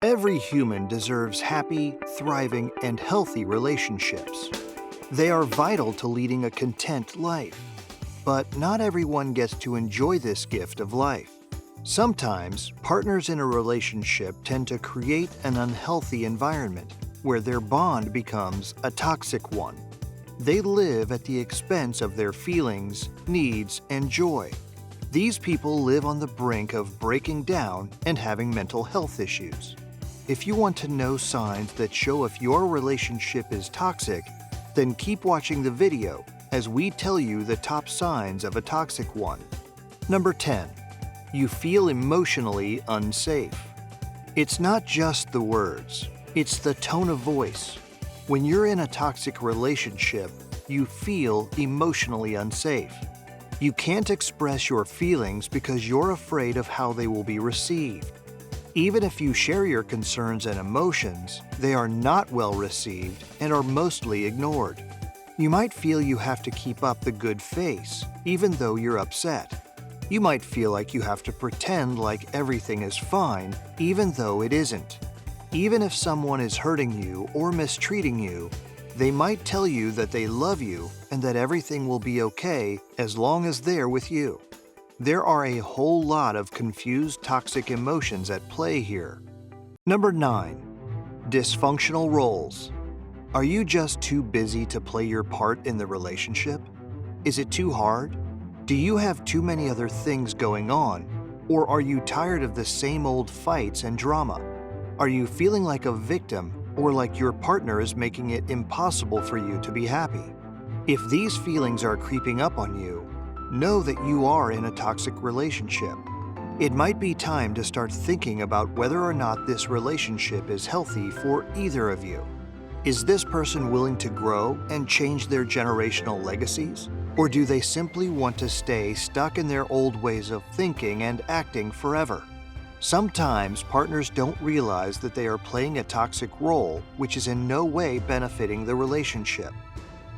Every human deserves happy, thriving, and healthy relationships. They are vital to leading a content life. But not everyone gets to enjoy this gift of life. Sometimes, partners in a relationship tend to create an unhealthy environment where their bond becomes a toxic one. They live at the expense of their feelings, needs, and joy. These people live on the brink of breaking down and having mental health issues. If you want to know signs that show if your relationship is toxic, then keep watching the video as we tell you the top signs of a toxic one. Number 10. You feel emotionally unsafe. It's not just the words, it's the tone of voice. When you're in a toxic relationship, you feel emotionally unsafe. You can't express your feelings because you're afraid of how they will be received. Even if you share your concerns and emotions, they are not well received and are mostly ignored. You might feel you have to keep up the good face, even though you're upset. You might feel like you have to pretend like everything is fine, even though it isn't. Even if someone is hurting you or mistreating you, they might tell you that they love you and that everything will be okay as long as they're with you. There are a whole lot of confused toxic emotions at play here. Number 9. Dysfunctional roles. Are you just too busy to play your part in the relationship? Is it too hard? Do you have too many other things going on? Or are you tired of the same old fights and drama? Are you feeling like a victim or like your partner is making it impossible for you to be happy? If these feelings are creeping up on you, know that you are in a toxic relationship. It might be time to start thinking about whether or not this relationship is healthy for either of you. Is this person willing to grow and change their generational legacies? Or do they simply want to stay stuck in their old ways of thinking and acting forever? Sometimes partners don't realize that they are playing a toxic role which is in no way benefiting the relationship.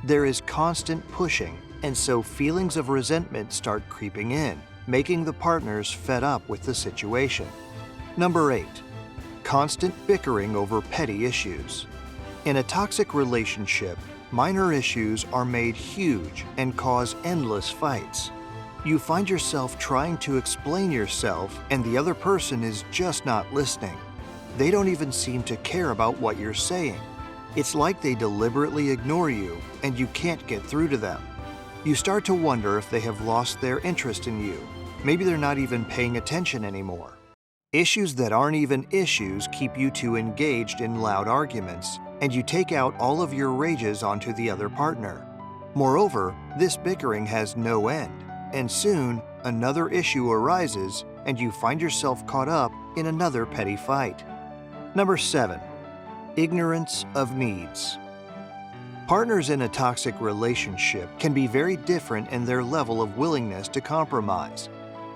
There is constant pushing, and so feelings of resentment start creeping in, making the partners fed up with the situation. Number 8. Constant bickering over petty issues. In a toxic relationship, minor issues are made huge and cause endless fights. You find yourself trying to explain yourself and the other person is just not listening. They don't even seem to care about what you're saying. It's like they deliberately ignore you and you can't get through to them. You start to wonder if they have lost their interest in you. Maybe they're not even paying attention anymore. Issues that aren't even issues keep you two engaged in loud arguments, and you take out all of your rages onto the other partner. Moreover, this bickering has no end, and soon another issue arises and you find yourself caught up in another petty fight. Number 7. Ignorance of needs. Partners in a toxic relationship can be very different in their level of willingness to compromise.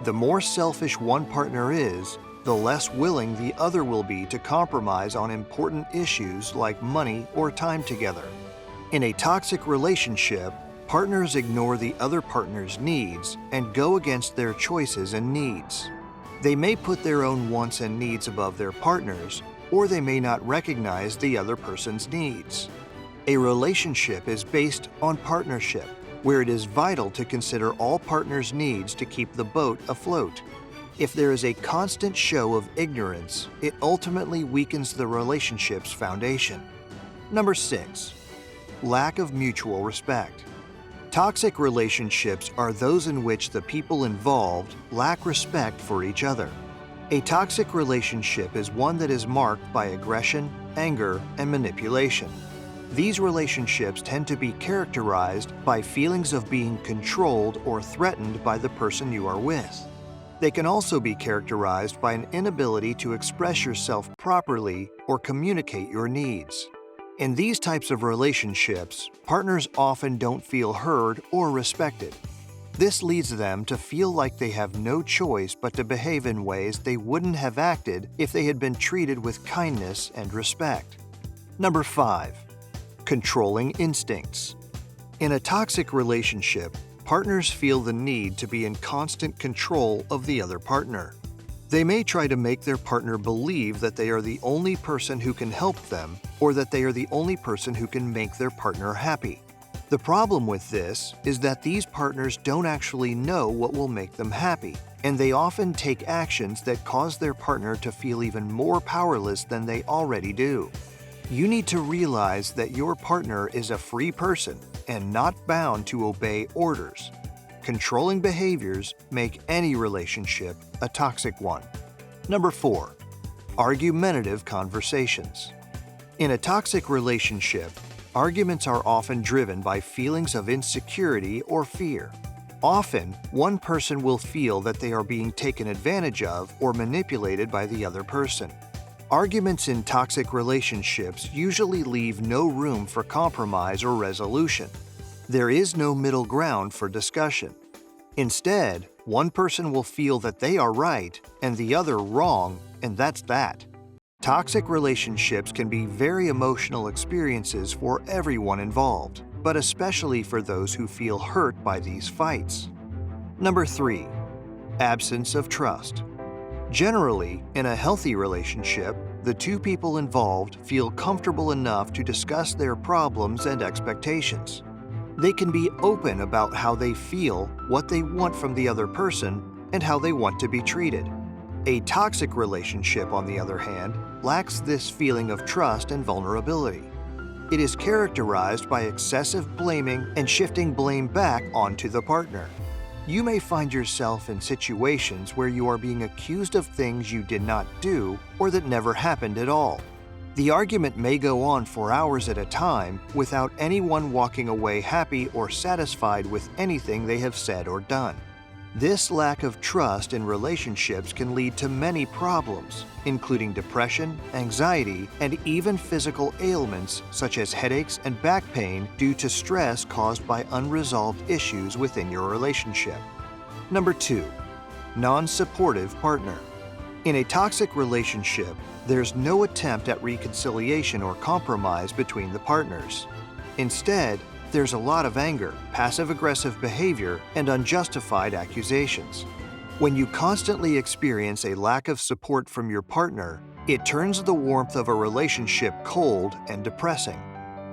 The more selfish one partner is, the less willing the other will be to compromise on important issues like money or time together. In a toxic relationship, partners ignore the other partner's needs and go against their choices and needs. They may put their own wants and needs above their partner's, or they may not recognize the other person's needs. A relationship is based on partnership, where it is vital to consider all partners' needs to keep the boat afloat. If there is a constant show of ignorance, it ultimately weakens the relationship's foundation. Number 6. Lack of mutual respect. Toxic relationships are those in which the people involved lack respect for each other. A toxic relationship is one that is marked by aggression, anger, and manipulation. These relationships tend to be characterized by feelings of being controlled or threatened by the person you are with. They can also be characterized by an inability to express yourself properly or communicate your needs. In these types of relationships, partners often don't feel heard or respected. This leads them to feel like they have no choice but to behave in ways they wouldn't have acted if they had been treated with kindness and respect. Number 5. Controlling instincts. In a toxic relationship, partners feel the need to be in constant control of the other partner. They may try to make their partner believe that they are the only person who can help them or that they are the only person who can make their partner happy. The problem with this is that these partners don't actually know what will make them happy, and they often take actions that cause their partner to feel even more powerless than they already do. You need to realize that your partner is a free person and not bound to obey orders. Controlling behaviors make any relationship a toxic one. Number 4. Argumentative conversations. In a toxic relationship, arguments are often driven by feelings of insecurity or fear. Often, one person will feel that they are being taken advantage of or manipulated by the other person. Arguments in toxic relationships usually leave no room for compromise or resolution. There is no middle ground for discussion. Instead, one person will feel that they are right and the other wrong, and that's that. Toxic relationships can be very emotional experiences for everyone involved, but especially for those who feel hurt by these fights. Number 3. Absence of trust. Generally, in a healthy relationship, the two people involved feel comfortable enough to discuss their problems and expectations. They can be open about how they feel, what they want from the other person, and how they want to be treated. A toxic relationship, on the other hand, lacks this feeling of trust and vulnerability. It is characterized by excessive blaming and shifting blame back onto the partner. You may find yourself in situations where you are being accused of things you did not do or that never happened at all. The argument may go on for hours at a time without anyone walking away happy or satisfied with anything they have said or done. This lack of trust in relationships can lead to many problems, including depression, anxiety, and even physical ailments such as headaches and back pain due to stress caused by unresolved issues within your relationship. Number 2. Non-supportive partner. In a toxic relationship, there's no attempt at reconciliation or compromise between the partners. Instead, there's a lot of anger, passive-aggressive behavior, and unjustified accusations. When you constantly experience a lack of support from your partner, it turns the warmth of a relationship cold and depressing.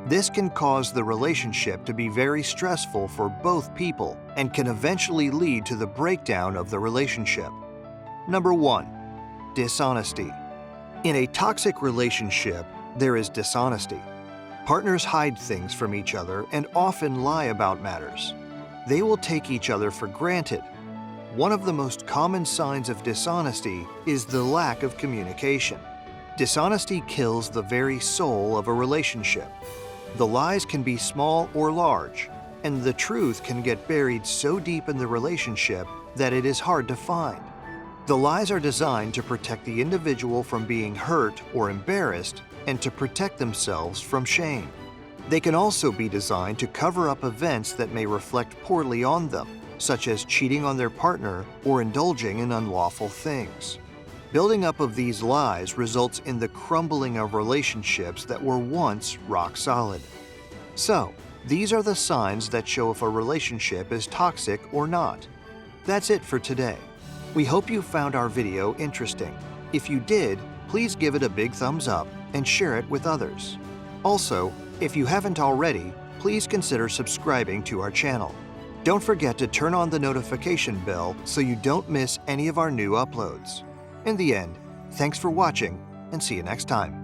This can cause the relationship to be very stressful for both people and can eventually lead to the breakdown of the relationship. Number 1. Dishonesty. In a toxic relationship, there is dishonesty. Partners hide things from each other and often lie about matters. They will take each other for granted. One of the most common signs of dishonesty is the lack of communication. Dishonesty kills the very soul of a relationship. The lies can be small or large, and the truth can get buried so deep in the relationship that it is hard to find. The lies are designed to protect the individual from being hurt or embarrassed and to protect themselves from shame. They can also be designed to cover up events that may reflect poorly on them, such as cheating on their partner or indulging in unlawful things. Building up of these lies results in the crumbling of relationships that were once rock solid. So, these are the signs that show if a relationship is toxic or not. That's it for today. We hope you found our video interesting. If you did, please give it a big thumbs up and share it with others. Also, if you haven't already, please consider subscribing to our channel. Don't forget to turn on the notification bell so you don't miss any of our new uploads. In the end, thanks for watching and see you next time.